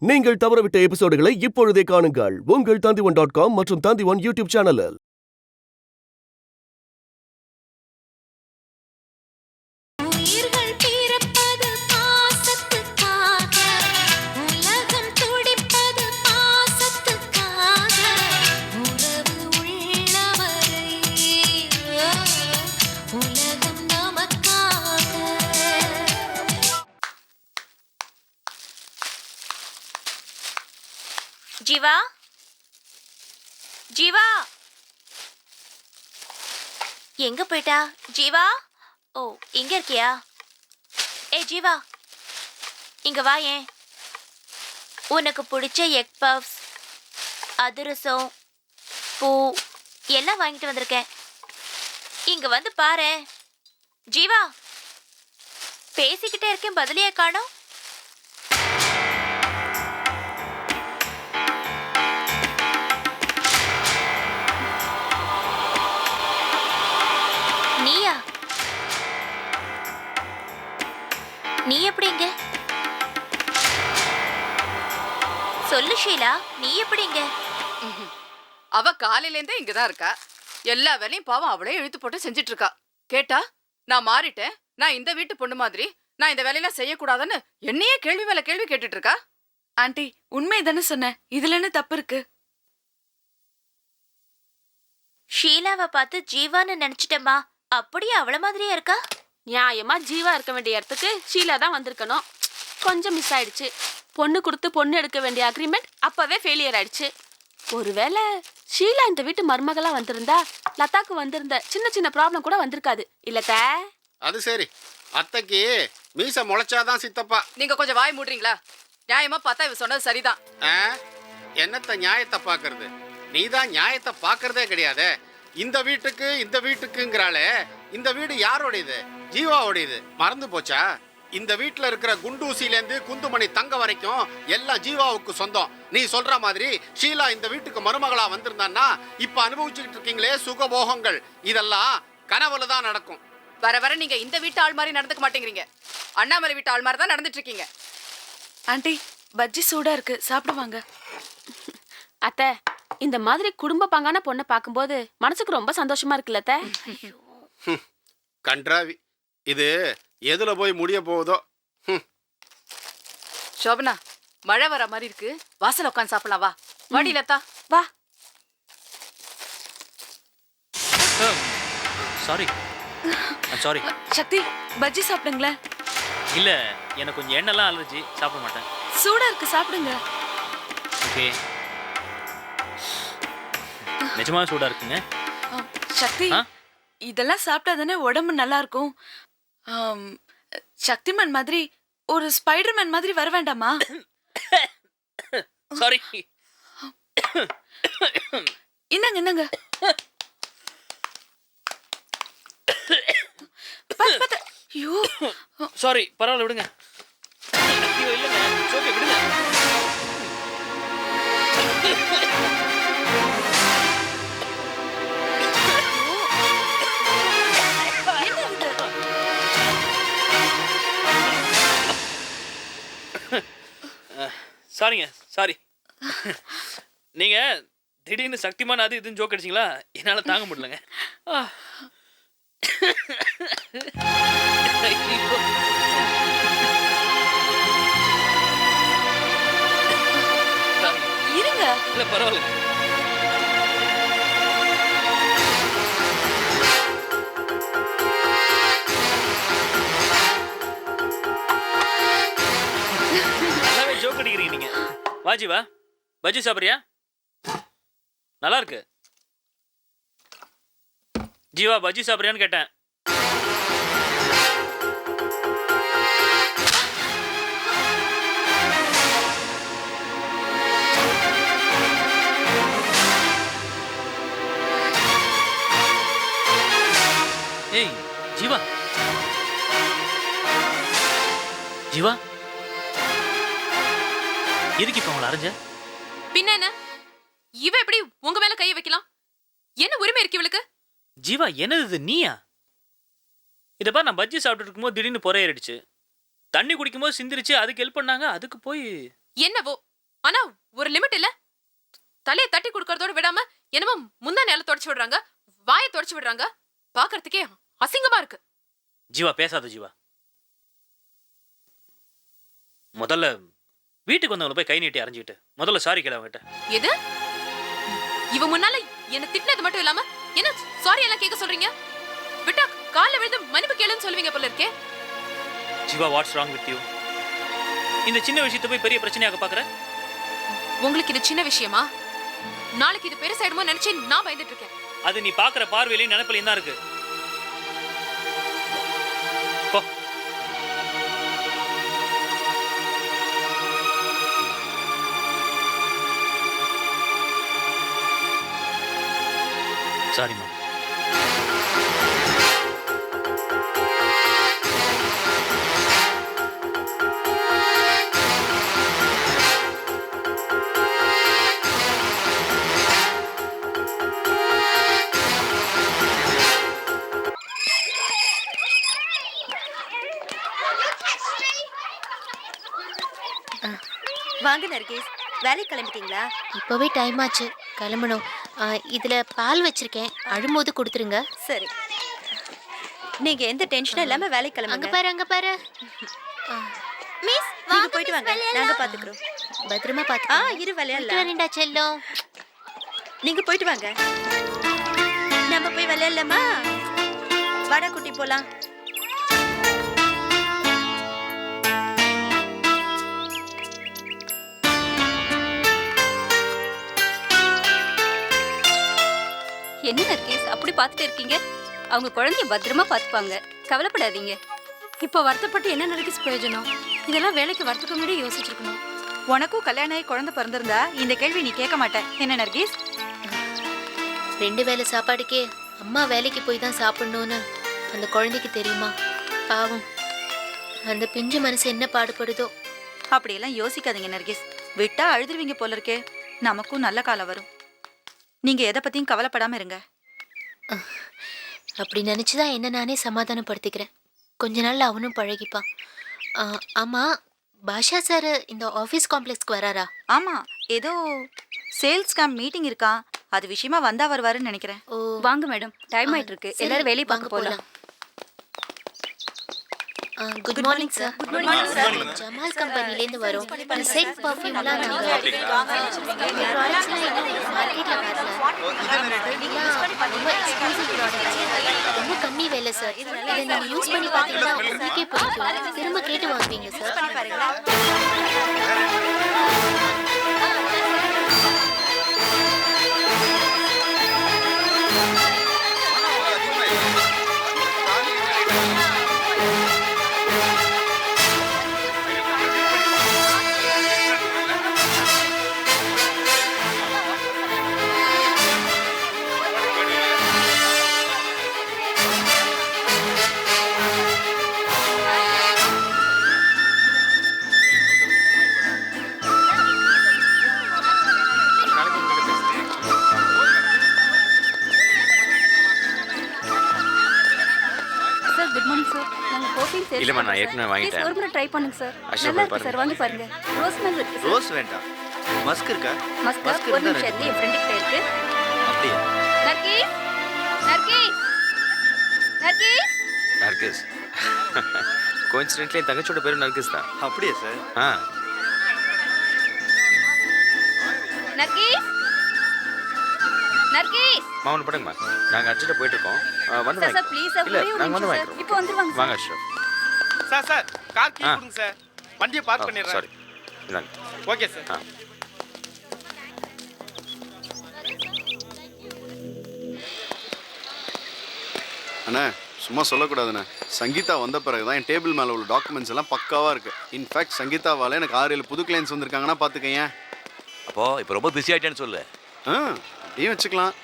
நீங்கள் தவறவிட்ட எபிசோடுகளை இப்பொழுதே காணுங்கள் உங்கள் Tandivan.com மற்றும் Tandivan யூடியூப் சேனலில். ஜீவா ஜீவா எங்க போயிட்டா? ஜீவா, ஓ இங்க இருக்கியா? ஏ ஜீவா, இங்க வா. ஏன் உனக்கு பிடிச்ச எக் பஃப்ஸ், அதிரசம், பூ எல்லாம் வாங்கிட்டு வந்திருக்கேன். இங்க வந்து பாரு. ஜீவா, பேசிக்கிட்டே இருக்கேன், பதிலையே காணோம். நீயா? நீ எப்படி இங்க? சொல்லு ஷீலா, நீ எப்படி இங்க? அவ காலையில இருந்தே இங்கதான் இருக்கா. எல்லா வேலையும் பாவம் அவளே இழுத்து போட்டு செஞ்சிட்டு இருக்கா. கேட்டா நான் மாறிட்டேன், நான் இந்த வீட்டு பொண்ணு மாதிரி, நான் இந்த வேலையெல்லாம் செய்யக்கூடாதுன்னு என்னையே கேள்வி மேல கேள்வி கேட்டுட்டு இருக்கா. ஆண்டி, உண்மை தானே சொன்னேன், இதுல என்ன தப்பு இருக்கு? ஷீலாவை பார்த்து ஜீவான்னு நினைச்சிட்டேம்மா. அப்படியே அவள மாதிரியே இருக்கா? நியாயமா ஜீவா இருக்க வேண்டிய இடத்துக்கு ஷீலா தான் வந்திருக்கணும். கொஞ்சம் மிஸ் ஆயிடுச்சு. பொண்ணு கொடுத்து பொண்ணு எடுக்க வேண்டிய அக்ரிமெண்ட் அப்பவே ஃபெயிலியர் ஆயிடுச்சு. ஒருவேளை ஷீலா இந்த வீட்டு மருமகளா வந்திருந்தா லதாக்கு வந்திருந்த சின்ன சின்ன ப்ராப்ளம் கூட வந்திருக்காது இல்லத்த? அது சரி, அத்தைக்கு மீச முளைச்சாதான் சித்தப்பா. நீங்க கொஞ்சம் வாய் மூடுறீங்களா? நியாயமா பார்த்தா இவ சொன்னது சரிதான். என்னத்த நியாயத்தை பாக்குறது? நீதான் நியாயத்தை பாக்குறதே கிடையாது. இந்த வீட்டுக்குங்கிறாளே, இந்த வீடு யாரோடையது? ஜீவாவோடையது. மறந்து போச்சா? இந்த வீட்டுல இருக்கிற குண்டூசிலேருந்து குந்துமணி தங்க வரைக்கும் எல்லாம் ஜீவாவுக்கு சொந்தம். நீ சொல்ற மாதிரி ஷீலா இந்த வீட்டுக்கு மருமகளா வந்திருந்தான்னா இப்ப அனுபவிச்சுக்கிட்டு இருக்கீங்களே சுகபோகங்கள், இதெல்லாம் கனவுல தான் நடக்கும். வர வர நீங்க இந்த வீட்டு ஆள் மாதிரி நடந்துக்க மாட்டேங்கிறீங்க. அண்ணாமலை வீட்டு ஆள் மாதிரி தான் நடந்துட்டு இருக்கீங்க. ஆண்டி, பஜ்ஜி சூடா இருக்கு, சாப்பிடுவாங்க. அத்தை, இந்த மாதிரி குடும்ப பங்கான பொண்ணை பார்க்கும்போது மனசுக்கு ரொம்ப சந்தோஷமா இருக்குல்ல அத்தை? கன்றாவி, இது எதுல போய் முடிய போகுதோ. சோபனா, மழை வர மாதிரி இருக்கு, வாசல் உட்காந்து சாப்பிடலாம். வா வாடி லதா, வா. Sorry sorry. சக்தி, பஜ்ஜி சாப்பிடுங்களேன். இல்ல, எனக்கு கொஞ்சம் எண்ணெய்லாம் அலர்ஜி, சாப்பிட மாட்டேன். சூடா இருக்கு, சாப்பிடுங்க. ஓகே, நிஜமா சூடா இருக்குங்க. சக்தி, இதெல்லாம் சாப்பிட்டா தானே உடம்பு நல்லா இருக்கும். சக்திமேன் மாதிரி ஒரு ஸ்பைடர்மேன் மாதிரி வர வேண்டாமா? சாரி. என்னங்க ஐயோ, சாரி, பரவாயில்ல விடுங்க. இல்லைங்க, ஓகே விடுங்க. சாரிங்க, சாரி. நீங்க திடீர்னு சக்திமான் அது இதுன்னு ஜோக் அடிச்சிங்களா, என்னால தாங்க முடியலங்க. இருங்க. இல்ல பரவாயில்ல. நல்லாவே ஜோக் அடிக்கிறீங்க நீங்க. வா ஜீவா, பஜ்ஜி சாப்பிட்றியா? நல்லா இருக்கு. ஜீவா, பஜ்ஜி சாப்பிட்றியான்னு கேட்டேன். ஏய் ஜீவா, ஜீவா, எதுக்கு இப்ப அவங்களை அரைஞ்ச? பின்ன என்ன, இவ எப்படி உங்க மேல கைய வைக்கலாம்? என்ன உரிமை இருக்கு இவளுக்கு? ஜீவா, என்னது இது? நீயா? இதை பாரு, நான் பஜ்ஜி சாப்பிட்டு இருக்கும்போது திடீர்னு பொறையடிச்சு, தண்ணி குடிக்கும்போது சிந்திரிச்சு, அதுக்கு ஹெல்ப் பண்ணாங்க, அதுக்கு போய் என்னவோ ஆனா ஒரு லிமிட் இல்ல. தலையை தட்டி கொடுக்கறதோட விடாம என்னமோ முந்தா நேரம் தொடச்சு விடுறாங்க, வாயை தொடச்சு விடுறாங்க. பாக்குறதுக்கே அசிங்கமா இருக்கு. ஜீவா பேசாத ஜீவா. முதல்ல வீட்டுக்கு வந்தவங்களை போய் கை நீட்டி அரைஞ்சிக்கிட்டு முதல்ல சாரி கேள அவங்ககிட்ட. எது? இவ முன்னால என்ன திட்டினது மட்டும் இல்லாம என்ன சாரி எல்லாம் கேட்க சொல்றீங்க? விட்டா கால்ல விழுந்து மன்னிப்பு கேளுன்னு சொல்லுவீங்க போல இருக்கே. Jeeva, what's wrong with you? இந்த சின்ன விஷயத்தை போய் பெரிய பிரச்சனையாக பாக்குற? உங்களுக்கு இது சின்ன விஷயமா? நாளைக்கு இது பெருசாயிடுமோ நினைச்சு நான் பயந்துட்டு இருக்கேன். அது நீ பாக்குற பார்வையிலையும் நினைப்பிலையும் தான் இருக்கு. போ. சாரிம்மா. வாங்க நர்கேஸ், வேலைக்கு கிளம்பிட்டீங்களா? இப்போவே டைம் ஆச்சு, கிளம்பணும். இதுல பால் வச்சிருக்கேன், அழும்போது கொடுத்துருங்க. சரி, நீங்க எந்த டென்ஷனும் இல்லாம வேலைக்கு அங்க கிளம்புங்க. பாரு, அங்க பாரு. மிஸ், நீங்க போயிட்டு வாங்க, நாங்க பாத்துக்கிறோம். பத்திரமா பாத்து. இரு விளையாடலாம். வரேன்டா செல்லம். நீங்க போயிட்டு வாங்க, நம்ம போய் விளையாடலாமா? வாடா குட்டி போலாம். என்ன நர்கேஸ் அப்படி பார்த்துட்டு இருக்கீங்க? அவங்க குழந்தைய பத்திரமா பார்த்துப்பாங்க, கவலைப்படாதீங்க. இப்போ வருத்தப்பட்டு என்ன நர்கேஸ் பிரயோஜனம்? இதெல்லாம் வேலைக்கு வரதுக்கு முன்னாடி யோசிச்சிருக்கணும். உனக்கும் கல்யாணம் ஆகி குழந்தை பிறந்திருந்தா இந்த கேள்வி நீ கேட்க மாட்டேன். என்ன நர்கீஸ்? 2 வேளை சாப்பாடுக்கே அம்மா வேலைக்கு போய் தான் சாப்பிடணும்னு அந்த குழந்தைக்கு தெரியுமா? பாவம், அந்த பிஞ்சு மனசு என்ன பாடுபடுதோ. அப்படியெல்லாம் யோசிக்காதீங்க நர்கீஸ், விட்டா அழுதுருவீங்க போல இருக்கே. நமக்கும் நல்ல காலம் வரும், நீங்க எதை பத்தியும் கவலைப்படாம இருங்க. அப்படி நினைச்சுதான் என்ன நானே சமாதானப்படுத்திக்கிறேன். கொஞ்ச நாள்ல அவனும் பழகிப்பான். ஆமா, பாஷா சார் இந்த ஆபீஸ் காம்ப்ளெக்ஸ்க்கு வராரா? ஆமா, ஏதோ சேல்ஸ் கேம்ப் மீட்டிங் இருக்கா, அது விஷயமா வந்தா வருவாருன்னு நினைக்கிறேன். ஓ, வாங்க மேடம், டைம் ஆயிட்டு இருக்கு, எல்லாரும் வேலையை பார்க்க போகலாம். Good morning sir. Good morning sir. Jamal கம்பெனிலேருந்து வரோம். செட் பர்ஃப்யூம்லாம் நாங்கள் ப்ராடக்ட்ஸ்லாம் இன்னும் மார்க்கெட்டில் வரல. ரொம்ப எக்ஸ்க்ளூசிவ் ப்ராடக்ட்ஸ், ரொம்ப கம்மி விலை சார். இதை நீங்கள் யூஸ் பண்ணி பார்த்தீங்கன்னா உங்களுக்கே பிடிக்கும், திரும்ப கேட்டு வாங்குவீங்க சார். இல்லம்மா, நான் ஏற்கனவே வாங்கிட்டேன். ஒரு முறை ட்ரை பண்ணுங்க சார், நல்லா இருக்கு சார், வாங்கி பாருங்க. ரோஸ் ஸ்மெல் இருக்கு சார். ரோஸ் வேண்டாம், மஸ்க் இருக்கா? மஸ்க் ஒரு நிமிஷம் இருக்கு, என் ஃப்ரெண்ட் கிட்ட இருக்கு. அப்படியே நர்கீஸ், நர்கீஸ், நர்கீஸ். நர்கிஸ். கோயின்சிடென்ட்லி என் தங்கச்சியோட பேரு நர்கிஸ் தான். அப்படியே சார்? நர்கீஸ், நர்கீஸ். மாமன் படுங்கம்மா, நாங்கள் அர்ஜென்ட்டாக போயிட்டு இருக்கோம். வந்து சார் ப்ளீஸ் சார், இல்லை, ஒரே ஒரு நாங்கள் வந்து நிமிஷம் சார், வாங்கிக்கிறோம். இப்போ வந்துருவாங்க வாங்க அஷ்ரப். சார் கார் கீ கொடுங்க சார், வண்டியை பார்க் பண்ணிடுறேன். சாரி, இந்தாங்க. Okay sir. அண்ணா, சும்மா சொல்லக்கூடாதுண்ணே. சங்கீதா வந்த பிறகு தான் என் டேபிள் மேலே உள்ள டாக்குமெண்ட்ஸ் எல்லாம் பக்காவாக இருக்குது. இன்ஃபேக்ட் சங்கீதாவால் எனக்கு 6-7 புது கிளைண்ட்ஸ் வந்திருக்காங்கன்னா பார்த்துக்கங்க. அப்போது இப்போ ரொம்ப பிஸி ஆகிட்டேன்னு சொல்லு. அப்படியும் வச்சுக்கலாம்.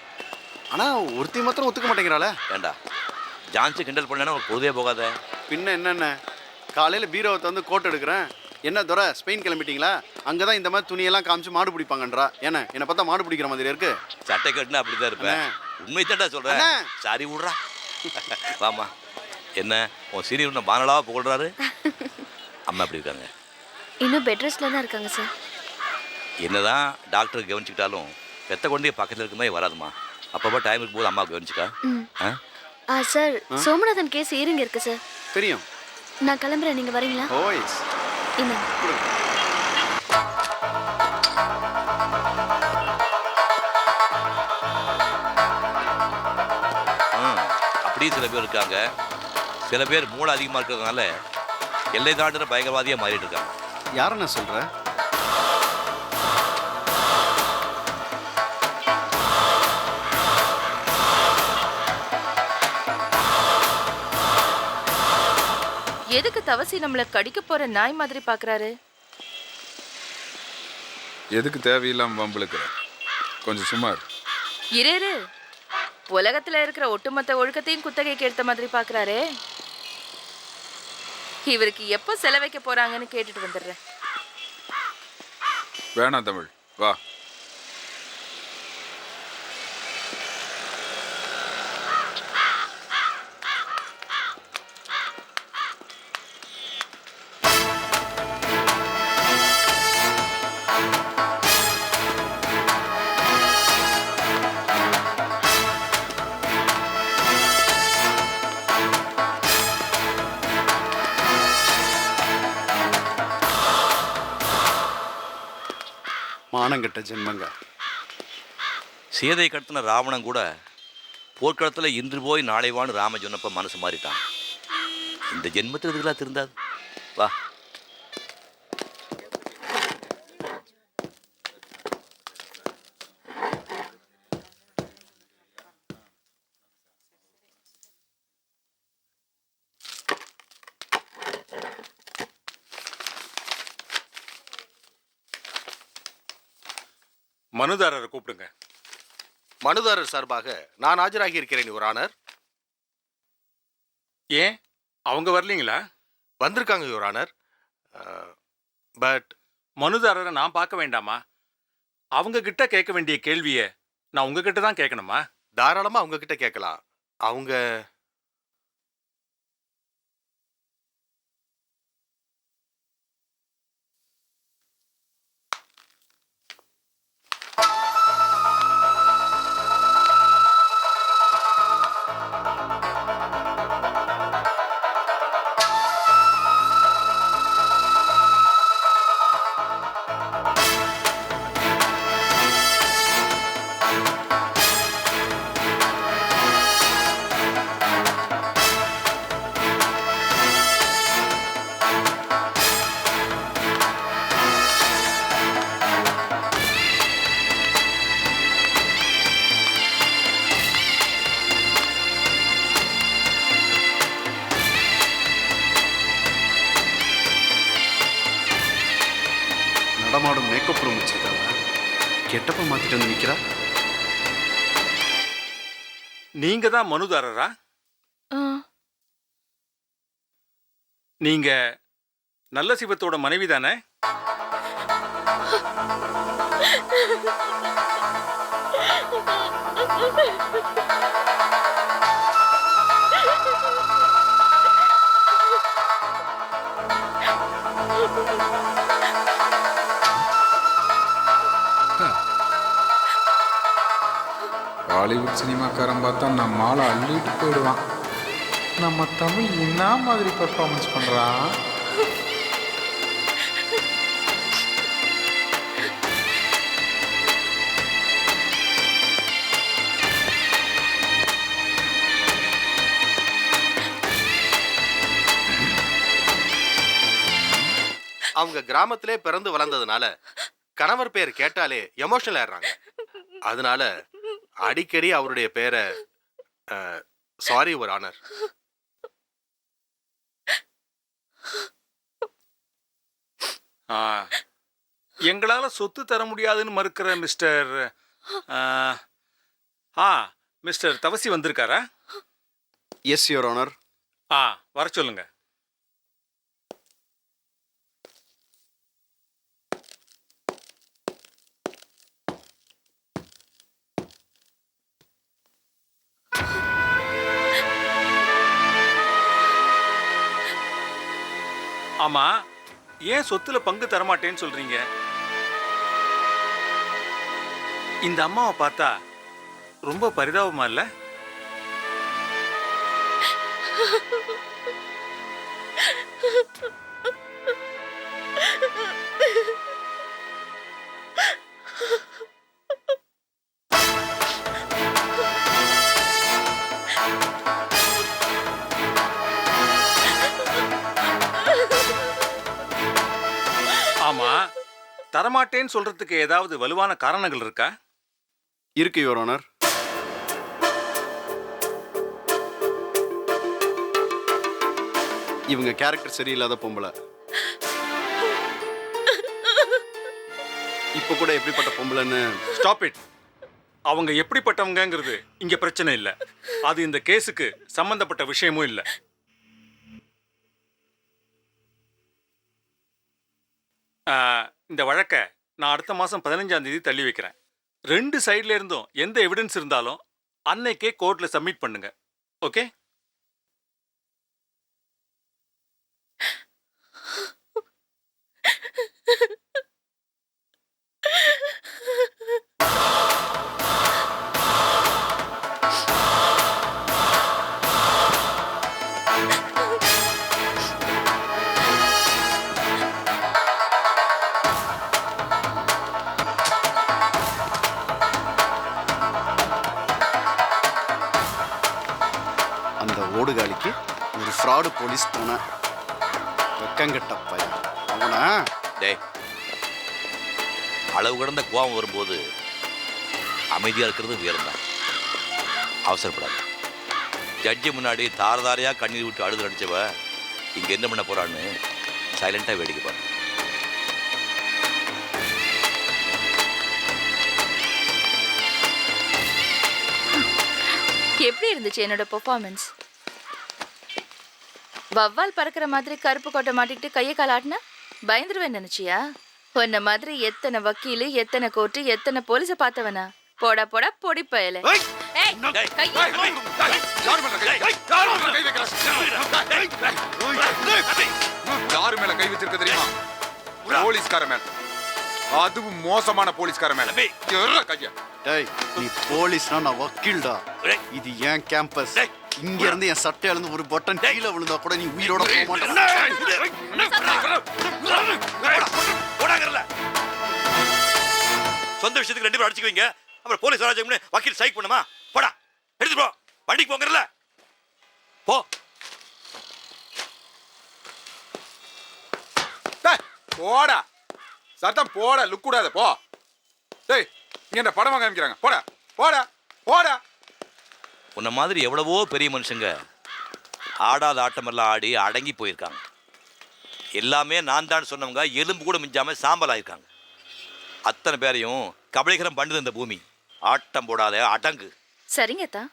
ஆனால் ஒருத்தி மாத்திரம் ஒத்துக்க மாட்டேங்கிறாளே. ஏண்டா ஜான்சி கிண்டல் பண்ணேன்னா உனக்கு பொதுவே போகாத. பின்ன என்னென்ன, காலையில் பீரோவை வந்து கோட் எடுக்கிறேன். என்ன துரை, ஸ்பெயின் கிளம்பிட்டீங்களா? அங்கே தான் இந்த மாதிரி துணியெல்லாம் காமிச்சு மாடு பிடிப்பாங்கன்றா. ஏன்னா என்னை பார்த்தா மாடு பிடிக்கிற மாதிரி இருக்கு. சட்டை கட்டுனா அப்படி தான் இருப்பேன். உண்மை தாண்டா சொல்கிறேன். சாரி விட்றா. வாமா, என்ன உன் சீனியர் இன்னும் பானலாக புகழ்றாரு. அம்மா எப்படி இருக்காங்க? இன்னும் பெட் ரெஸ்ட்ல தான் இருக்காங்க சார். என்னதான் டாக்டர் கவனிச்சுக்கிட்டாலும் பெத்த குழந்தைய பக்கத்தில் இருக்குமே வராதுமா. அப்பப்போ டைம் இருக்கும்போது அம்மா கவனிச்சுக்கா. சார் சோமநாதன் கேஸ் ஈரிங்க இருக்கு சார். தெரியும். நான் கிளம்புறேன், நீங்க வரீங்களா? ஓய்ஸ். அப்படியே சில பேர் இருக்காங்க. சில பேர் மூளை அதிகமாக இருக்கிறதுனால எல்லை தாண்டுற பயங்கரவாதியாக மாறிட்டு இருக்காங்க. யாருன்னு சொல்ற? எதுக்கு தவசி நம்மள கடிக்க போற நாய் மாதிரி பாக்குறாரு? எதுக்கு தேவையில்லாம வம்பளுக்குற? கொஞ்சம் சும்மா இரு. உலகத்துல இருக்கிற ஒட்டுமொத்த ஒழுக்கத்தையும் குத்தகைக்கு எடுத்த மாதிரி பாக்குறாரே. இவருக்கு எப்போ செலவைக்க போறாங்கன்னு கேட்டுட்டு வந்துடுறேன். வேணாம் தமிழ், வா. மானங்கட்ட ஜென்மங்க. சீதை கடத்தின ராவணன் கூட போர்க்களத்தில் இன்று போய் நாளை வான்னு ராம சொன்னப்ப மனசு மாறிட்டான். இந்த ஜென்மத்தில் இதுக்கெல்லாம் திருந்தாது. வா. மனுதாரரை கூப்பிடுங்க. மனுதாரர் சார்பாக நான் ஆஜராகி இருக்கிறேன் யுவர் ஆனர். ஏன் அவங்க வரலீங்களா? வந்திருக்காங்க யுவர் ஆனர். பட் மனுதாரரை நான் பார்க்க வேண்டாமா? அவங்க கிட்ட கேட்க வேண்டிய கேள்வியை நான் உங்ககிட்ட தான் கேட்கணுமா? தாராளமா அவங்க கிட்ட கேட்கலாம். அவங்க நடமாடும் மேக்கப் ரூம் வச்சிருக்காங்க. கெட்டப்ப மாத்திட்டு வந்து நிக்கிறா. நீங்க தான் மனுதாரரா? நீங்க நல்ல சிவத்தோட மனைவி தானே? ஹாலிவுட் சினிமாக்காரன் பார்த்தா நம்ம ஆளை அள்ளிட்டு போயிடுவான். நம்ம தமிழ் என்ன மாதிரி பெர்ஃபார்மன்ஸ் பண்றான். அவங்க கிராமத்திலே பிறந்து வளர்ந்ததுனால கணவர் பேர் கேட்டாலே எமோஷனல் ஆயிடுறாங்க. அதனால அடிக்கடி அவருடைய பேரை சாரி யுவர் ஆனர். எங்களால சொத்து தர முடியாதுன்னு மறுக்கிற mister mister Thavasi வந்திருக்காரா? Yes your honour. வர சொல்லுங்க. ஆமா, ஏன் சொத்துல பங்கு தரமாட்டேன்னு சொல்றீங்க? இந்த அம்மாவை பார்த்தா ரொம்ப பரிதாபமா இல்ல? ஆமா, தரமாட்டேன்னு சொல்றதுக்கு ஏதாவது வலுவான காரணங்கள் இருக்கா? இருக்கு யுவர் ஆனர். இவங்க கேரக்டர் சரியில்லாத பொம்பளை. இப்ப கூட எப்படிப்பட்ட பொம்பளைன்னு. Stop it. அவங்க எப்படிப்பட்டவங்கிறது இங்க பிரச்சனை இல்ல. அது இந்த கேஸுக்கு சம்பந்தப்பட்ட விஷயமும் இல்ல. இந்த வழக்கை நான் அடுத்த மாசம் 15ஆம் தேதி தள்ளி வைக்கிறேன். 2 சைட்ல இருந்தும் எந்த எவிடன்ஸ் இருந்தாலும் அன்னைக்கே கோர்ட்ல சப்மிட் பண்ணுங்க. ஓகே? அந்த ஓடுகாலிக்கு ஒரு ஃப்ராடு போலீஸ் போன வெக்கங்கட்ட பையன் அவனா. டேய், அளவு கடந்த கோபம் வரும்போது அமைதியாக இருக்கிறது உயர்ந்தான். அவசரப்படாது. ஜட்ஜி முன்னாடி தாரதாரையாக கண்ணீர் விட்டு அழுது நடிச்சவ இங்கே என்ன பண்ண போறான்னு சைலண்டாக வேடிக்கை பாரு. எப்படி இருந்துச்சு என்னோட பெர்ஃபார்மன்ஸ்? வவ்வால் பறக்கிற மாதிரி கருப்பு கோட்டை மாட்டிக்கிட்டு கையை காலாட்டினா பயந்துருவேன் நினைச்சியா? உன்ன மாதிரி எத்தனை வக்கீலு, எத்தனை கோர்ட்டு, எத்தனை போலீஸ பார்த்தவனா? போடா போடா பொடி பயல. யாரு மேல கை வச்சிருக்க தெரியுமா? போலீஸ்கார மேல. அதுவும் மோசமான போலீஸ்கார மேல. கையா. டேய், நீ போலீஸ்னா நான் வக்கீல்டா. இது ஏன் கேம்பஸ். இங்க இருந்து என் சட்டை இருந்து ஒரு பட்டன் கீழே விழுந்தா கூட நீ உயிரோட போக மாட்டே. சொந்த விஷயத்துக்கு 2 பேரும் அடிச்சுக்குவீங்க. அப்புறம் போலீஸ் ராஜ்யம்னு வக்கீல் ஸ்ட்ரைக் பண்ணுமா? போடா, எடுத்து போ. வண்டிக்கு போங்கறல. போ. போடா. சத்தம் போடா. லுக் கூடாத. போ. டேய், நீ என்ன படம் வாங்க காமிக்கிறாங்க? போடா போடா போடா. உன்ன மாதிரி எவ்வளவோ பெரிய மனுஷங்க ஆடாத ஆட்டமெல்லாம் ஆடி அடங்கி போயிருக்காங்க. எல்லாமே நான் தான் சொன்னவங்க எலும்பு கூட மிஞ்சாம சாம்பல் ஆயிருக்காங்க. அத்தனை பேரையும் கபலீகரம் பண்ணுது இந்த பூமி. ஆட்டம் போடாத, அடங்கு. சரிங்க தா.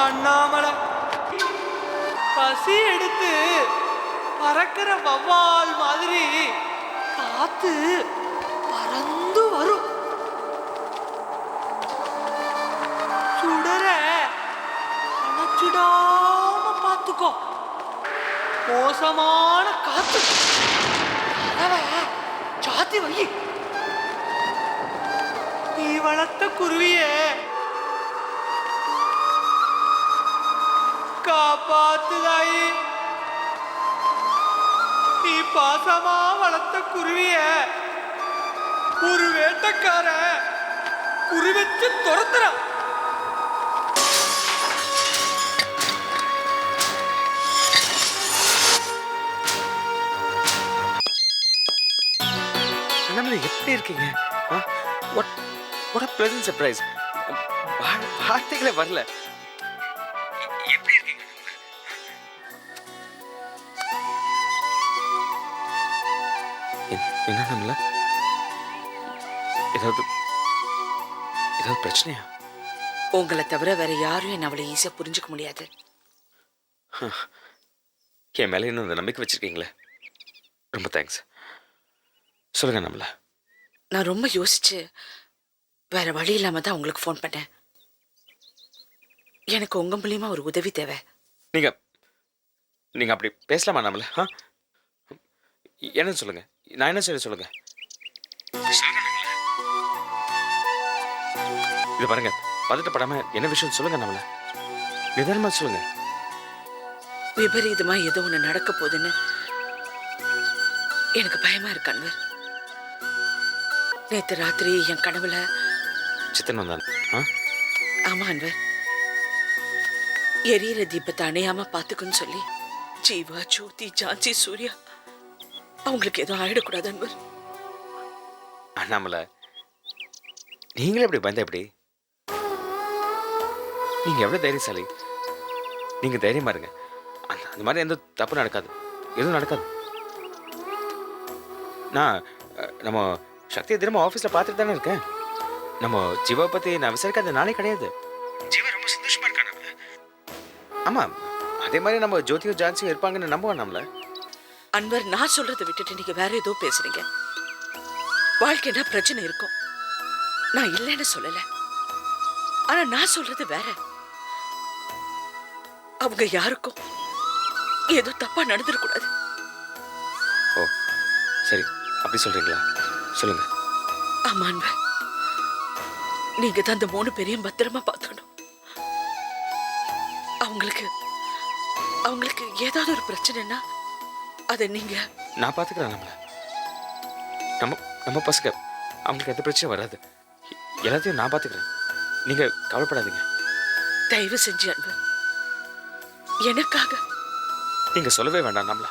அண்ணாமலை பசி எடுத்து பறக்கிற வவ்வால் மாதிரி காத்து பறந்து வரும். சுடர அணைச்சிடாம பார்த்துக்கோ. மோசமான காத்து. சாத்தி வை. நீ வளர்த்த குருவியே காப்பாத்துதாயி. நீ பாசமா வளர்த்த குருவிய ஒரு வேட்டைக்காரன் குறி வச்சு துரத்துறான். அண்ணாமலை எப்படி இருக்கீங்க? What pleasant surprise. வார்த்தைகளே வரல. எப்படி இருக்கீங்க? என்ன நம்மள ஏதாவது பிரச்சனையா? உங்களை தவிர வேற யாரும் என்ன அவளை ஈஸியா புரிஞ்சுக்க முடியாது. என் மேலே இன்னும் அந்த நம்பிக்கை வச்சிருக்கீங்களே, ரொம்ப தேங்க்ஸ். சொல்லுங்க நம்மள. நான் ரொம்ப யோசிச்சு வேற வழி இல்லாம தான் உங்களுக்கு ஃபோன் பண்ணேன். எனக்கு உங்க மூலியமா ஒரு உதவி தேவை. நீங்க அப்படி பேசலாமா நம்மள? என்ன சொல்லுங்க, நான் என்ன செய்ய சொல்லுங்க. இது பாருங்க, பதட்டப்படாம என்ன விஷயம் சொல்லுங்க நம்மள. நிதானமா சொல்லுங்க. விபரீதமா ஏதோ ஒண்ணு நடக்க போகுதுன்னு எனக்கு பயமா இருக்கு அன்வர். நேத்து ராத்திரி என் கனவுல சித்தன் வந்தான். ஆமா அன்வர், எரியிற தீபத்தை அணையாம பாத்துக்குன்னு சொல்லி ஜீவா, ஜோதி, ஜான்சி, சூர்யா அவங்களுக்கு எதுவும் ஆயிடக்கூடாது அன்வர். அண்ணாமலை, நீங்களே எப்படி பயந்தா எப்படி? நீங்க எவ்வளவு தைரியசாலி. நீங்க தைரியமா இருங்க. அந்த மாதிரி எந்த தப்பு நடக்காது, எதுவும் நடக்காது. நான் நம்ம சக்தியை திரும்ப ஆஃபீஸில் பார்த்துட்டு தானே இருக்கேன். நம்ம ஜீவாவை பற்றி நான் விசாரிக்காத நாளே கிடையாது. ஜீவா ரொம்ப சந்தோஷமா இருக்கான். ஆமாம், அதே மாதிரி நம்ம ஜோதியும் ஜான்சியும் இருப்பாங்கன்னு நம்புவான் நம்மள. அன்வர், நான் சொல்றதை விட்டுட்டு நீங்க வேற ஏதோ பேசுறீங்க. வாழ்க்கைன்னா பிரச்சனை இருக்கும், நான் இல்லைன்னு சொல்லல. ஆனா நான் சொல்றது வேற. அவங்க யாருக்கும் ஏதோ தப்பா நடந்துடக்கூடாது. ஓ சரி, அப்படி சொல்றீங்களா? சொல்லுங்க. ஆமா அன்வர், நீங்க தான் அந்த 3 பேரையும் பத்திரமா பார்த்துக்கணும். அவங்களுக்கு ஏதாவது ஒரு பிரச்சனைனா அதை நீங்க. நான் பார்த்துக்கிறேன் நம்மள. நம்ம பசங்க, அவங்களுக்கு எந்த பிரச்சனையும் வராது. எல்லாத்தையும் நான் பார்த்துக்கிறேன், நீங்க கவலைப்படாதீங்க. தயவு செஞ்சு அன்வர், எனக்காக. நீங்க சொல்லவே வேண்டாம் நம்மள.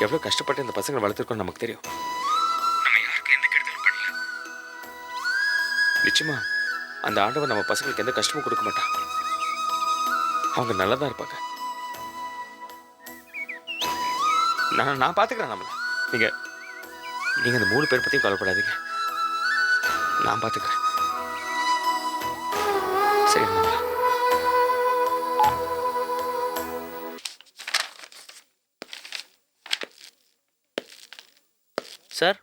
எவ்வளவு கஷ்டப்பட்டு இந்த பசங்களை வளர்த்துருக்கோம் நமக்கு தெரியும். நம்ம யாருக்கும் எந்த கெடுதலும் பண்ணல. நிச்சயமா அந்த ஆண்டவன் நம்ம பசங்களுக்கு எந்த கஷ்டமும் கொடுக்க மாட்டான். அவங்க நல்லா தான் இருப்பாங்க. நான் பார்த்துக்கிறேன் நம்மள. நீங்க இந்த 3 பேர் பத்தியும் கவலைப்படாதீங்க, நான் பார்த்துக்கிறேன். சரி நம்மள. சார்,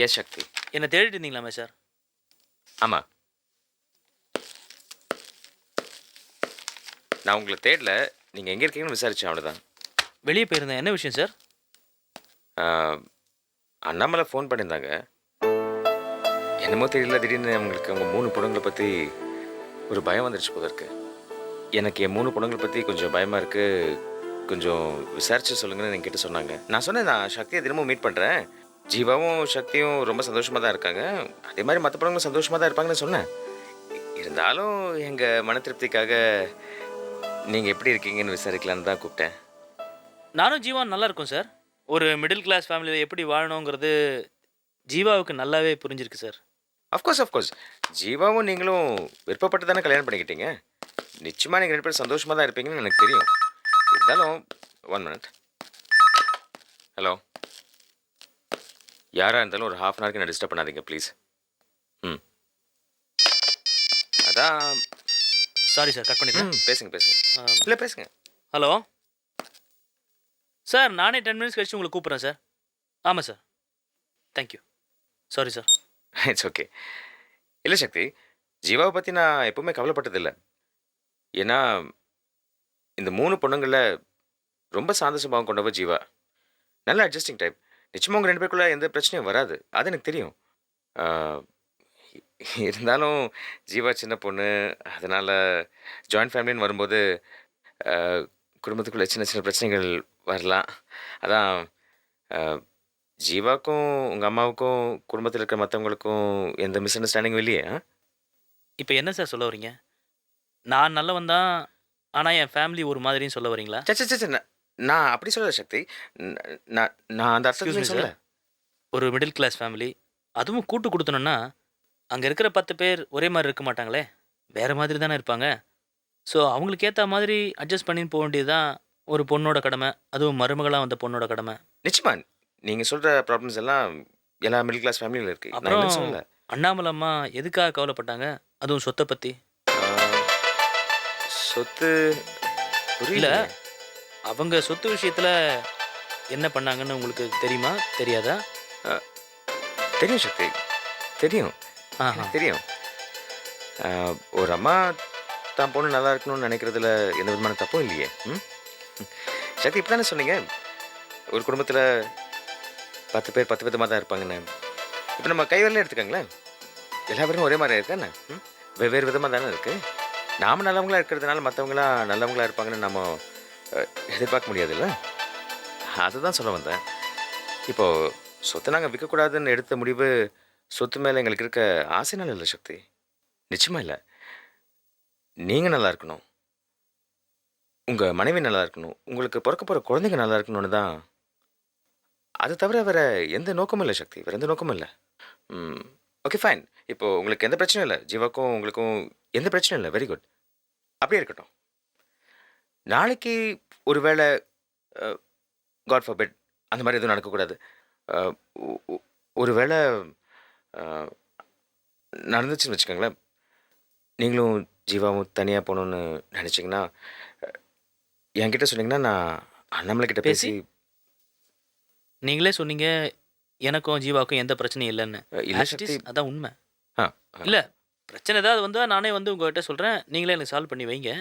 எஸ் சக்தி. என்னை தேடிட்டு இருந்தீங்களாமே சார்? ஆமா, நான் உங்களை தேடல, நீங்க எங்க இருக்கீங்கன்னு விசாரிச்சேன், அவ்வளவுதான். வெளியே போயிருந்தேன். என்ன விஷயம் சார்? அண்ணாமலை ஃபோன் பண்ணியிருந்தாங்க. என்னமோ தெரியல, திடீர்னு அவங்களுக்கு அவங்க 3 பொண்ணுங்களை பற்றி ஒரு பயம் வந்துருச்சு போல இருக்கு. எனக்கு என் 3 பொண்ணுங்களை பற்றி கொஞ்சம் பயமாக இருக்கு, கொஞ்சம் விசாரிச்சு சொல்லுங்கன்னு என்கிட்ட சொன்னாங்க. நான் சொன்னேன், நான் சக்தியை தினமும் மீட் பண்ணுறேன், ஜீவாவும் சக்தியும் ரொம்ப சந்தோஷமாக தான் இருக்காங்க, அதே மாதிரி மற்ற பொண்ணுங்களும் சந்தோஷமாக தான் இருப்பாங்கன்னு சொன்னேன். இருந்தாலும் எங்கள் மன திருப்திக்காக நீங்கள் எப்படி இருக்கீங்கன்னு விசாரிக்கலான்னு தான் கூப்பிட்டேன். நானும் ஜீவாவும் நல்லா இருக்கும் சார். ஒரு மிடில் கிளாஸ் ஃபேமிலியில் எப்படி வாழணுங்கிறது ஜீவாவுக்கு நல்லாவே புரிஞ்சிருக்கு சார். அஃப்கோர்ஸ் ஜீவாவும் நீங்களும் விருப்பப்பட்டு தானே கல்யாணம் பண்ணிக்கிட்டீங்க. நிச்சயமாக நீங்கள் 2 பேரும் சந்தோஷமாக தான் இருப்பீங்கன்னு எனக்கு தெரியும். இருந்தாலும் 1 மினிட். ஹலோ, யாராக இருந்தாலும் ஒரு 1/2 ஹவருக்கு நான் டிஸ்டர்ப் பண்ணாதீங்க ப்ளீஸ். அதான். சாரி சார், கட் பண்ணிடுறேன். பேசுங்க. இல்லை பேசுங்க. ஹலோ சார், நானே 10 மினிட்ஸ் கழிச்சு உங்களுக்கு கூப்பிட்றேன் சார். ஆமாம் sir, thank you. Sorry sir. It's okay. இல்லை சக்தி, ஜீவாவை பற்றி நான் எப்பவுமே கவலைப்பட்டதில்லை. ஏன்னா இந்த 3 பொண்ணுங்களில் ரொம்ப சாந்த சுபாவம் கொண்டவ ஜீவா. நல்ல அட்ஜஸ்டிங் டைப். நிச்சயமாக உங்கள் 2 பேருக்குள்ள எந்த பிரச்சனையும் வராது, அது எனக்கு தெரியும். இருந்தாலும் ஜீவா சின்ன பொண்ணு, அதனால் ஜாயின்ட் ஃபேமிலின்னு வரும்போது குடும்பத்துக்குள்ளே சின்ன சின்ன பிரச்சனைகள் வரலாம். அதான் ஜீவாக்கும் உங்கள் அம்மாவுக்கும் குடும்பத்தில் இருக்கிற மற்றவங்களுக்கும் எந்த மிஸ் அண்டர்ஸ்டாண்டிங்கும் இல்லையே? இப்போ என்ன சார் சொல்ல வரீங்க? நான் நல்லவன் தான், ஆனால் என் ஃபேமிலி ஒரு மாதிரின்னு சொல்ல வரீங்களா? சே நான் அப்படி சொல்லல சக்தி. நான் நான் அந்த அர்த்தத்தில் சொல்லல. ஒரு மிடில் கிளாஸ் ஃபேமிலி, அதுவும் கூட்டு கொடுத்தணும்னா அங்கே இருக்கிற 10 பேர் ஒரே மாதிரி இருக்க மாட்டாங்களே, வேறு மாதிரி தானே இருப்பாங்க. ஸோ அவங்களுக்கு ஏற்ற மாதிரி அட்ஜஸ்ட் பண்ணின்னு போக வேண்டியது தான் ஒரு பொண்ணோட கடமை, அதுவும் மருமகளாக வந்த பொண்ணோட கடமை. நிச்சயமா நீங்கள் சொல்கிற ப்ராப்ளம்ஸ் எல்லாம் எல்லா மிடில் கிளாஸ் ஃபேமிலியில் இருக்குது. நான் அப்புறம் இல்லைன்னு சொல்லல. அண்ணாமலை அம்மா எதுக்காக கவலைப்பட்டாங்க, அதுவும் சொத்தை பற்றி? சொத்து இல்லை, அவங்க சொத்து விஷயத்தில் என்ன பண்ணாங்கன்னு உங்களுக்கு தெரியுமா தெரியாதா? தெரியும் சக்தி, தெரியும். தெரியும். ஒரு அம்மா தான் பொண்ணு நல்லா இருக்கணும்னு நினைக்கிறதுல எந்த விதமான தப்பும் இல்லையே. சக்தி இப்படி தானே சொன்னீங்க, ஒரு குடும்பத்தில் 10 பேர் 10 விதமாக தான் இருப்பாங்கன்னு. இப்போ நம்ம கைவரிலே எடுத்துக்கோங்களேன், எல்லா பேரும் ஒரே மாதிரி இருக்கானே, வெவ்வேறு விதமாக தானே இருக்குது. நாம் நல்லவங்களாக இருக்கிறதுனால மற்றவங்களாம் நல்லவங்களாக இருப்பாங்கன்னு நம்ம எதிர்பார்க்க முடியாதுல்ல. அதுதான் சொல்ல வந்தேன். இப்போது சொத்தை நாங்கள் விற்கக்கூடாதுன்னு எடுத்த முடிவு சொத்து மேலே எங்களுக்கு இருக்க ஆசைனால இல்லை சக்தி, நிச்சயமாக இல்லை. நீங்கள் நல்லா இருக்கணும், உங்கள் மனைவி நல்லா இருக்கணும், உங்களுக்கு பிறக்க போகிற குழந்தைங்க நல்லா இருக்கணும்னு தான். அது தவிர வேறு எந்த நோக்கமும் இல்லை சக்தி, வேறு எந்த நோக்கமும் இல்லை. ஓகே ஃபைன், இப்போது உங்களுக்கு எந்த பிரச்சனையும் இல்லை, ஜீவாக்கும் உங்களுக்கும் எந்த பிரச்சனையும் இல்லை, வெரி குட், அப்படியே இருக்கட்டும். நாளைக்கு ஒரு வேளை காட் ஃபார்பிட் அந்த மாதிரி எதுவும் நடக்கக்கூடாது, ஒரு வேளை நடந்துச்சுன்னு வச்சுக்கோங்களேன், நீங்களும் ஜீவாவும் தனியாக போகணுன்னு நினச்சிங்கன்னா என்கிட்ட சொன்னீங்கன்னா நான் அண்ணாமலை கிட்ட பேசி. நீங்களே சொன்னீங்க எனக்கும் ஜீவாவுக்கும் எந்த பிரச்சனையும் இல்லைன்னு. இல்லை சக்தி, அதான் உண்மை. இல்லை, பிரச்சனை ஏதாவது வந்தால் நானே வந்து உங்கள்கிட்ட சொல்கிறேன், நீங்களே எனக்கு சால்வ் பண்ணி வைங்க.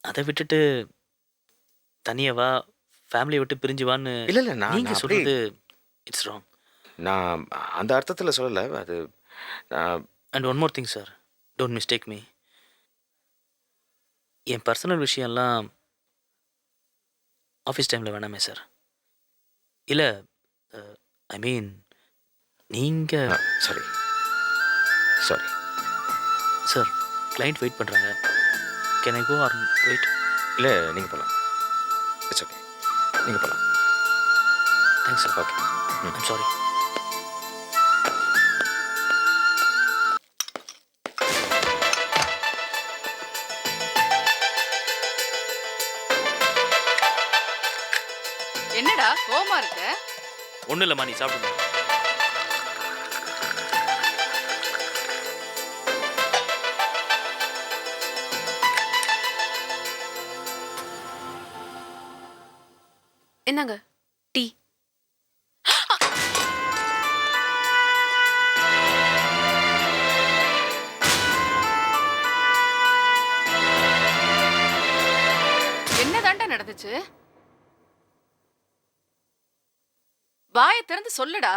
அதை விட்டுட்டு தனியவா ஃபேமிலியை விட்டு பிரிஞ்சுவான்னு இல்லை இல்லை, நீங்கள் சொல்கிறது இட்ஸ் ராங். நான் அந்த அர்த்தத்தில் சொல்லலை. அது and one more thing sir, don't mistake me. என் பர்சனல் விஷயம்லாம் ஆஃபீஸ் டைமில் வேணாமே சார். இல்லை, ஐ மீன் நீங்கள் சாரி சார், கிளைண்ட் வெயிட் பண்ணுறாங்க. Can I go or wait? இல்லை, நீங்கள் போகலாம். இட்ஸ் ஓகே, நீங்கள் போகலாம். Thanks sir. Okay, I'm sorry. என்னடா கோவமா இருக்க? ஒன்றும் இல்லைம்மா, நீ சாப்பிடுங்க. என்னங்க டீ? என்னதாண்டா நடந்துச்சு? வாயை திறந்து சொல்லுடா.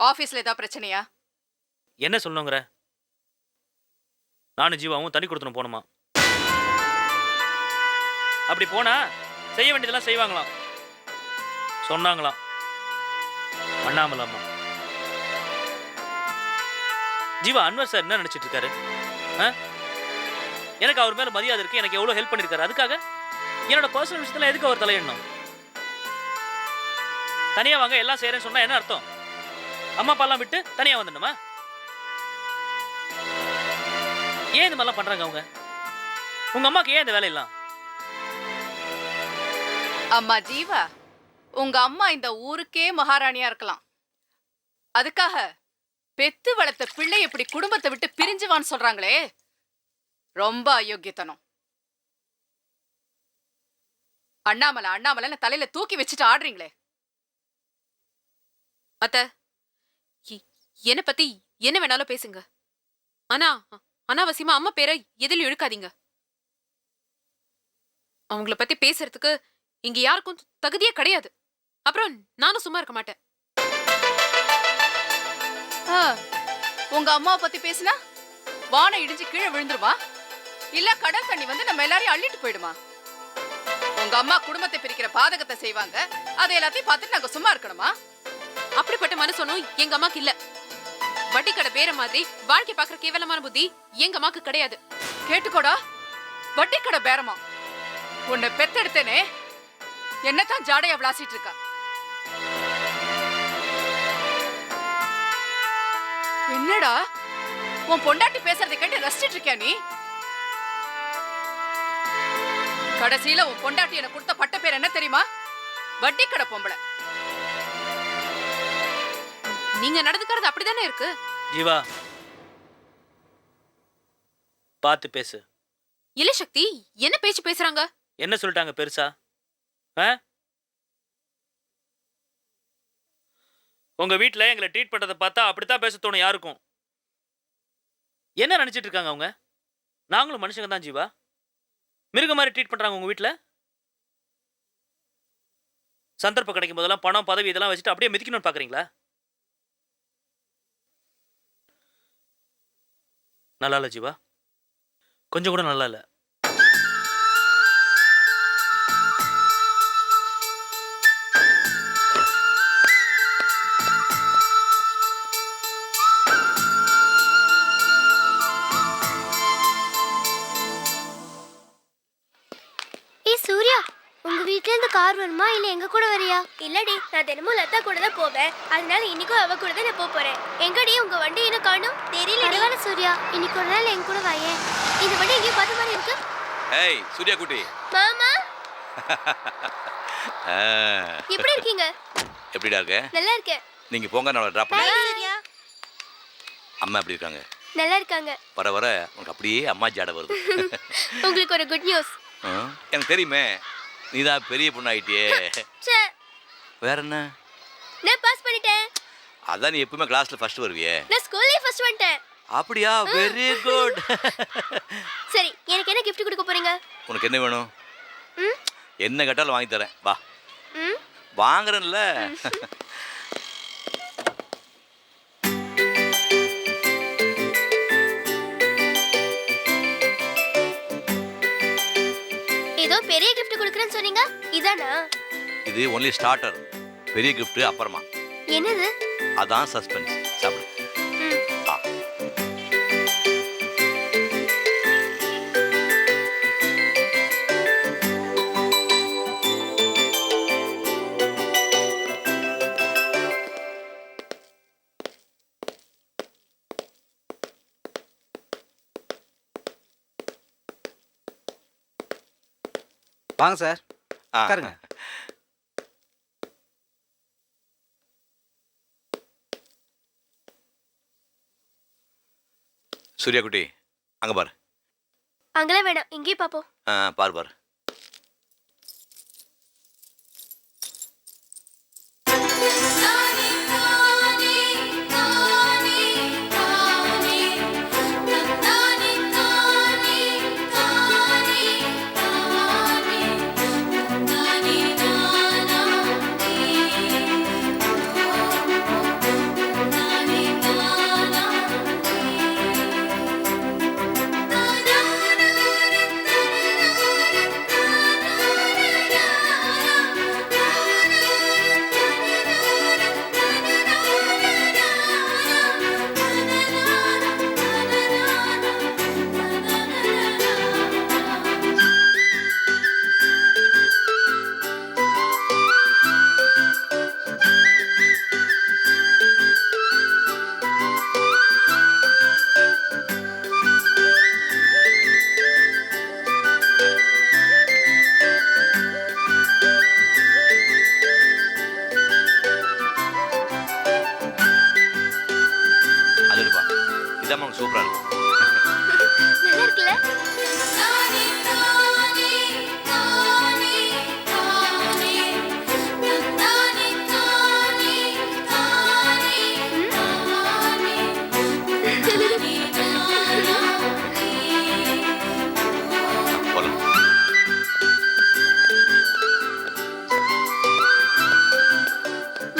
ஆபீஸ்ல ஏதாவது பிரச்சனையா? என்ன சொல்லணுங்கிற? நானும் ஜீவாவும் தண்ணி கொடுத்துன்னு போகணுமா? அப்படி போனா செய்ய வேண்டியதெல்லாம் செய்வாங்களாம், சொன்னாங்களாம் அண்ணாமலை அம்மா. ஜீவா அன்வர் சார் என்ன நினைச்சிட்டு இருக்காரு? எனக்கு அவர் மேல மரியாதை இருக்கு, எனக்கு எவ்வளவு ஹெல்ப் பண்ணிருக்காரு, அதுக்காக என்னோட பர்சனல் விஷயத்துல எதுக்கு அவர் தலையிடணும்? தனியா வாங்க எல்லாம் செய்யறேன்னு சொன்னா என்ன அர்த்தம்? அம்மா அப்பா எல்லாம் விட்டு தனியா வந்துடணுமா? ஏன் இந்த மாதிரிலாம் பண்றாங்க அவங்க? உங்க அம்மாக்கு ஏன் இந்த வேலை இல்லை? அம்மா ஜீவா, உங்க அம்மா இந்த ஊருக்கே மகாராணியா இருக்கலாம், அதுக்காக பெத்து வளர்த்த பிள்ளை எப்படி குடும்பத்தை விட்டு பிரிஞ்சுவான்னு சொல்றாங்களே, ரொம்ப அயோக்கியத்தனம். அண்ணாமலை அண்ணாமலை தலையில தூக்கி வச்சுட்டு ஆடுறீங்களே. அத்த, என்ன பத்தி என்ன வேணாலும் பேசுங்க, ஆனா அனாவசியமா அம்மா பேரை எதில் இழுக்காதீங்க. அவங்கள பத்தி பேசுறதுக்கு இங்க யாருக்கும் தகுதியே கிடையாது. அப்புறம் நானும் சும்மா இருக்க மாட்டேன். உங்க அம்மாவை பத்தி பேசினா வானம் இடிஞ்சு கீழே விழுந்துருமா? இல்ல கடல் தண்ணி வந்து நம்ம எல்லாரையும் அள்ளிட்டு போயிடுமா? உங்க அம்மா குடும்பத்தை பிரிக்கிற பாதகத்தை செய்வாங்க, அதை எல்லாத்தையும் பார்த்துட்டு நாங்க சும்மா இருக்கணுமா? அப்படிப்பட்ட மனசொன்னும் எங்க அம்மாக்கு இல்ல. வட்டி கடை பேர மாதிரி வாழ்க்கை பாக்குற கேவலமான புத்தி எங்க அம்மாக்கு கிடையாது. கேட்டுக்கோடா, வட்டி கடை பேரமா? உன்னை பெத்தெடுத்தேனே என்னத்தான் ஜாடையா விளாசிட்டு இருக்கா? என்னடா உன் பொண்டாட்டி பேசுறதை கேட்டு ரசிச்சிட்டு இருக்கியா நீ? கடைசியில உன் பொண்டாட்டி எனக்கு கொடுத்த பட்ட பேர் என்ன தெரியுமா? வட்டி கடை பொம்பளை. நீங்க நடந்துக்கிறது அப்படிதானே இருக்கு. ஜீவா, பார்த்து பேசு. இல்ல சக்தி, என்ன பேச்சு பேசுறாங்க? என்ன சொல்லிட்டாங்க பெருசா? உங்க வீட்டுல எங்களை ட்ரீட் பண்றதை பார்த்தா அப்படித்தான் பேச தோணும் யாருக்கும். என்ன நினைச்சிட்டு இருக்காங்க அவங்க? நாங்களும் மனுஷங்க தான் ஜீவா. மிருக மாதிரி ட்ரீட் பண்றாங்க உங்க வீட்டுல. சந்தர்ப்பம் கிடைக்கும் போதெல்லாம் பணம் பதவி இதெல்லாம் வச்சுட்டு அப்படியே மிதிக்கணும்னு பாக்குறீங்களா? நல்லா இல்ல ஜீவா, கொஞ்சம் கூட நல்லா இல்ல. சூர்யா, உங்க வீட்ல இருந்து கார் வருமா இல்ல எங்க கூட வரியா? இல்லடி, நான் தினமும் லதா கூட தான் போவேன். அதனால இன்னைக்கும் அவ கூட தான் நான் போறேன். எங்கடி உங்க வண்டி என்ன காணோம்? தெரியல. பரவாயில்ல சூர்யா, இன்னைக்கு ஒரு நாள் எங்க கூட வாயே. இந்த வண்டி எங்கேயும் பார்த்த மாதிரி இருக்கு. ஏய் சூர்யா குட்டி. மாமா எப்படி இருக்கீங்க? எப்படிடா இருக்க? நல்லா இருக்கேன். நீங்க போங்க, நான் டிராப் Bye, பண்ணேன். சூர்யா. அம்மா எப்படி இருக்காங்க? நல்லா இருக்காங்க. வர வர உனக்கு அப்படியே அம்மா ஜாட வருது. உங்களுக்கு ஒரு குட் நியூஸ். எனக்கு தெரியுமே, நீதான் பெரிய பொண்ணு ஆயிட்டியே. வேற என்ன? நான் பாஸ் பண்ணிட்டேன். அதான் நீ எப்பவுமே கிளாஸ்ல ஃபர்ஸ்ட் வருவியே. நான் ஸ்கூல்லே ஃபர்ஸ்ட் வந்துட்டேன். அப்படியா? Very good. சரி, எனக்கு என்ன gift கொடுக்க போறீங்க? உனக்கு என்ன வேணும்? என்ன கேட்டாலும் வாங்கி தரேன், வா. வாங்குறேன்ல. ஏதோ பெரிய gift கொடுக்கறேன்னு சொன்னீங்க, இதானா? இது ஒன்லி ஸ்டார்டர். பெரிய கிஃப்ட் அப்புறமா. என்னது? அதான் சஸ்பென்ஸ். சாப்பிடு. வாங்க சார், உட்காருங்க. சூர்யா குட்டி, அங்க பாரு. அங்கெல்லாம் வேணாம், இங்கே பாப்போம். பாரு பாரு. சூப்பரா இருக்கு. நல்லா இருக்குல்ல?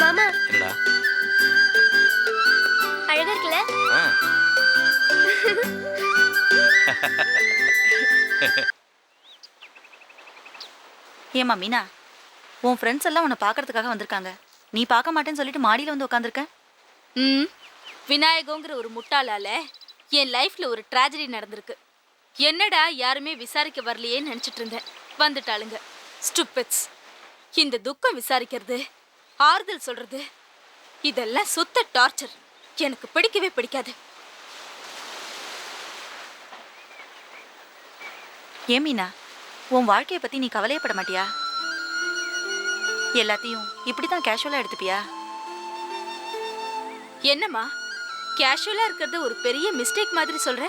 மாமா என்னடா அழகா இருக்குல்ல? ஏமா மீனா, உன் ஃப்ரெண்ட்ஸ் எல்லாம் உன்னை பார்க்கறதுக்காக வந்திருக்காங்க. நீ பார்க்க மாட்டேன்னு சொல்லிட்டு மாடியில் வந்து உட்காந்துருக்க. விநாயகங்கிற ஒரு முட்டாளால என் லைஃப்ல ஒரு ட்ராஜடி நடந்திருக்கு. என்னடா யாருமே விசாரிக்க வரலையேன்னு நினைச்சிட்டு இருந்தேன். வந்துட்டாளுங்க ஸ்டூபிட்ஸ். இந்த துக்கம் விசாரிக்கிறது, ஆறுதல் சொல்றது, இதெல்லாம் சுத்த டார்ச்சர். எனக்கு பிடிக்கவே பிடிக்காது. ஏன் மீனா, உன் வாழ்க்கையை பத்தி நீ கவலையப்பட மாட்டியா? எல்லாத்தையும் இப்படிதான் கேஷுவலா எடுத்துப்பியா? என்னம்மா கேஷுவலா இருக்கிறது ஒரு பெரிய மிஸ்டேக் மாதிரி சொல்ற?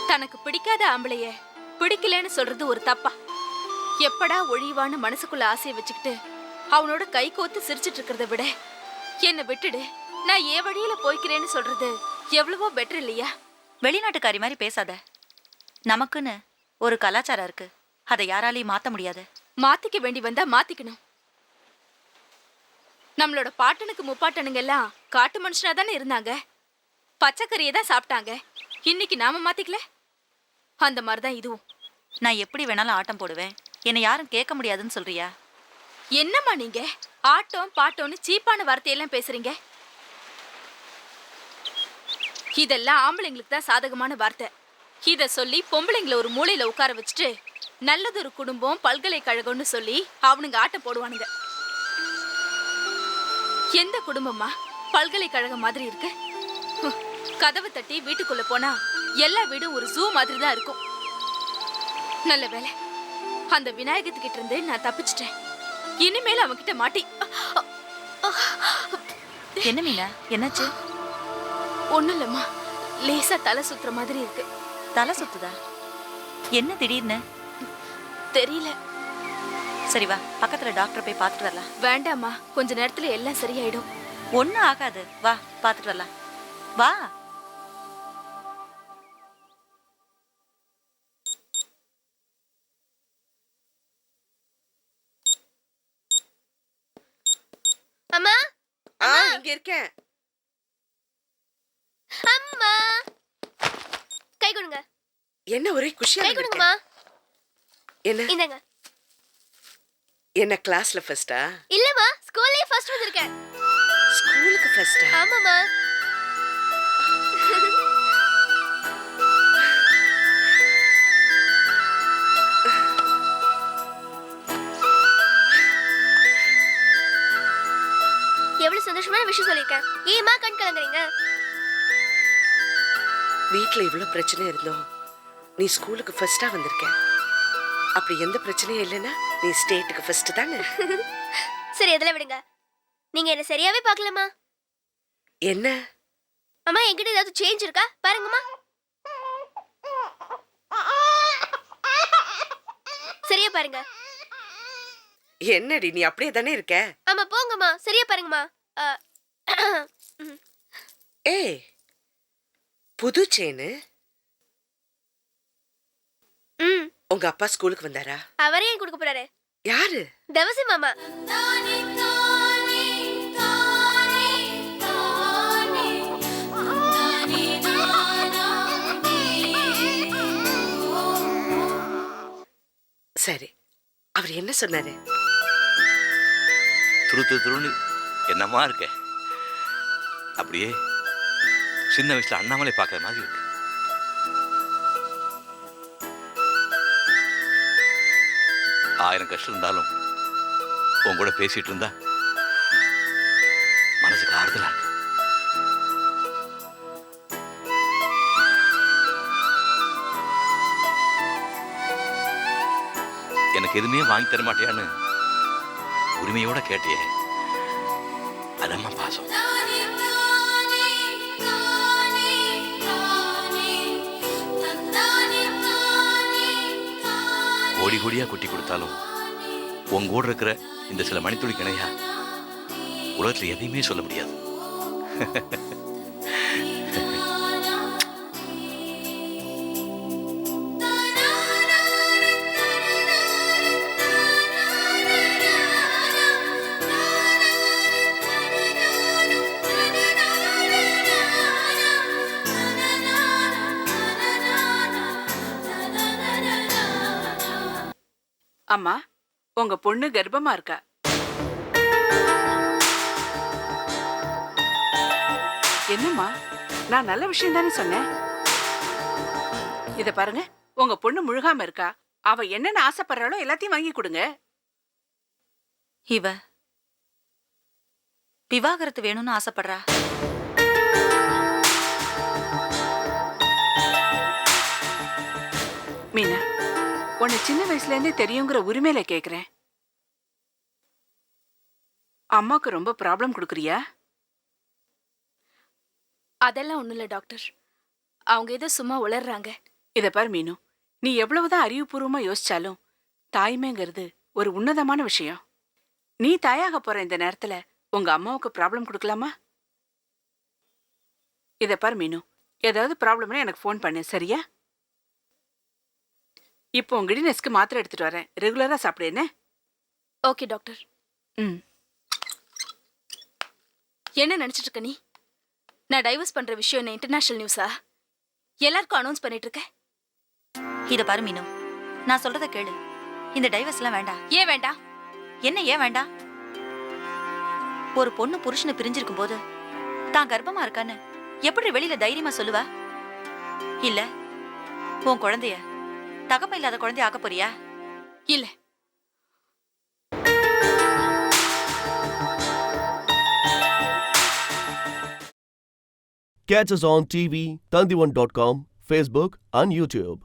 தனக்கு பிடிக்காத ஆம்பளைய பிடிக்கலன்னு சொல்றது ஒரு தப்பா? எப்படா ஒழிவான்னு மனசுக்குள்ள ஆசையை வச்சுக்கிட்டு அவனோட கை கோத்து சிரிச்சிட்டு இருக்கிறத விட என்னை விட்டுடு, நான் ஏன் வழியில போய்க்கிறேன்னு சொல்றது எவ்வளவோ பெட்டர் இல்லையா? வெளிநாட்டுக்காரி மாதிரி பேசாத. நமக்குன்னு ஒரு கலாச்சாரம் இருக்கு, அதை யாராலையும் மாத்த முடியாது. மாத்திக்க வேண்டி வந்தா மாத்திக்கணும். நம்மளோட பாட்டனுக்கு முப்பாட்டனுங்க எல்லாம் காட்டு மனுஷனா தானே இருந்தாங்க. பச்சைக்கறியை தான் சாப்பிட்டாங்க. இன்னைக்கு நாம மாத்திக்கல? அந்த மாதிரிதான் இதுவும். நான் எப்படி வேணாலும் ஆட்டம் போடுவேன், என்னை யாரும் கேட்க முடியாதுன்னு சொல்றியா? என்னம்மா நீங்க ஆட்டம் பாட்டோன்னு சீப்பான வார்த்தையெல்லாம் பேசுறீங்க? இதெல்லாம் ஆம்பளைங்களுக்கு தான் சாதகமான வார்த்தை. இத சொல்லி பொம்பளைங்களை ஒரு மூலையில உட்கார வச்சுட்டு நல்லதொரு குடும்பம் பல்கலைக்கழகம்னு சொல்லி அவனுங்க ஆட்டம் போடுவானுங்க. எந்த குடும்பமா பல்கலைக்கழகம் மாதிரி இருக்கு? கதவை தட்டி வீட்டுக்குள்ள போனா எல்லா வீடும் ஒரு ஜூ மாதிரி தான் இருக்கும். நல்ல வேலை, அந்த விநாயகத்துக்கிட்ட இருந்து நான் தப்பிச்சிட்டேன். இனிமேல் அவன்கிட்ட மாட்டி. என்ன மீனா, என்னாச்சு? ஒண்ணும் இல்லம்மா, லேசா தலை சுத்துற மாதிரி இருக்கு. தலை சுத்துதா? என்ன திடீர்னு? தெரியல. சரி வா, பக்கத்துல டாக்டர் போய் பார்த்துட்டு வரலாம். வேண்டாம்மா, கொஞ்ச நேரத்துல எல்லாம் சரியாயிடும். ஒன்னும் ஆகாது, வா பார்த்துட்டு வரலாம். வா. அம்மா, இங்க இருக்கேன். அம்மா, கை கொடுங்க. என்ன ஒரே குஷியா கை கொடுங்கம்மா. என்ன இந்தங்க. என்ன கிளாஸ்ல ஃபர்ஸ்டா? இல்லம்மா, ஸ்கூல்லே ஃபர்ஸ்ட் வந்திருக்கேன். ஸ்கூலுக்கு ஃபர்ஸ்டா? ஆமாம்மா. எவ்வளவு சந்தோஷமான விஷயம் சொல்லிருக்கேன். ஏமா கண் கலங்குறீங்க? வீட்ல இவ்வளவு பிரச்சனை இருந்தோம், நீ ஸ்கூலுக்கு ஃபர்ஸ்டா வந்திருக்க. அப்படி எந்த பிரச்சனையும் இல்லைன்னா நீ ஸ்டேட்டுக்கு ஃபர்ஸ்ட் தானே? சரி, அதெல்லாம் விடுங்க. நீங்க என்ன சரியாவே பார்க்கலமா? என்ன அம்மா, என்கிட்ட ஏதாவது சேஞ்ச் இருக்கா பாருங்கம்மா. சரியா பாருங்க. என்னடி நீ அப்படியே தானே இருக்க? ஆமா, போங்கம்மா, சரியா பாருங்கம்மா. ஏய், புது செயின். உங்க அப்பா ஸ்கூலுக்கு வந்தாரா? அவரே ஏன் கொடுக்க போறாரு? யாரு? தவசி மாமா. சரி, அவர் என்ன சொன்னாரு? துருன்னு என்னமா இருக்க? அப்படியே சின்ன வயசுல அண்ணாமலை பார்க்கற மாதிரி இருக்கு. ஆயிரம் கஷ்டம் இருந்தாலும் உன் கூட பேசிட்டு இருந்தா மனசுக்கு ஆறுதலா இருக்கு. எனக்கு எதுவுமே வாங்கி தர மாட்டியான்னு உரிமையோட கேட்டியே, அதம்மா பாசம். கோடி கோடியா குட்டி கொடுத்தாலும் உங்க கூட இருக்கிற இந்த சில மணித்துளி கிணையா உலகத்துல எதையுமே சொல்ல முடியாது. அம்மா உங்க பொண்ணு கர்ப்பமா இருக்கா. என்னம்மா, நான் நல்ல விஷயம் தானே சொன்னேன். இத பாருங்க, உங்க பொண்ணு முழுகாம இருக்கா. அவ என்னென்ன ஆசைப்படுறாளோ எல்லாத்தையும் வாங்கி கொடுங்க. இவ விவாகரத்து வேணும்னு ஆசைப்படுறா. மீனா, உன்னை சின்ன வயசுல இருந்தே தெரியுங்கிற உரிமையில கேக்குறேன். அம்மாக்கு ரொம்ப ப்ராப்ளம் கொடுக்குறியா? அதெல்லாம் ஒண்ணும் இல்ல டாக்டர். அவங்க ஏதோ சும்மா உளர்றாங்க. இத பாரு மீனு, நீ எவ்வளவுதான் அறிவுபூர்வமா யோசிச்சாலும் தாய்மைங்கிறது ஒரு உன்னதமான விஷயம். நீ தாயாக போற இந்த நேரத்துல உங்க அம்மாவுக்கு ப்ராப்ளம் கொடுக்கலாமா? இத பாரு மீனு, ஏதாவது ப்ராப்ளம்னா எனக்கு ஃபோன் பண்ணு, சரியா? இப்போ உங்க கிடினஸ்க்கு மாத்திரை எடுத்துட்டு வரேன். ரெகுலரா சாப்பிடு என்ன? Okay doctor. என்ன நினைச்சிட்டு இருக்க நீ? நான் டைவர்ஸ் பண்ற விஷயம் என்ன இன்டர்நேஷனல் நியூஸா? எல்லாருக்கும் அனௌன்ஸ் பண்ணிட்டு இருக்கேன். இத பாரு மீனு, நான் சொல்றத கேளு. இந்த டைவர்ஸ் எல்லாம் வேண்டாம். ஏன் வேண்டாம்? என்ன ஏன் வேண்டாம்? ஒரு பொண்ணு புருஷனை பிரிஞ்சிருக்கும் போது தான் கர்ப்பமா இருக்கான்னு எப்படி வெளியில தைரியமா சொல்லுவா? இல்ல உன் குழந்தைய தகப்ப இல்லாத குழந்தைய ஆக்க போறியா? இல்ல. Catch us on TV, Tandivan.com, Facebook and YouTube.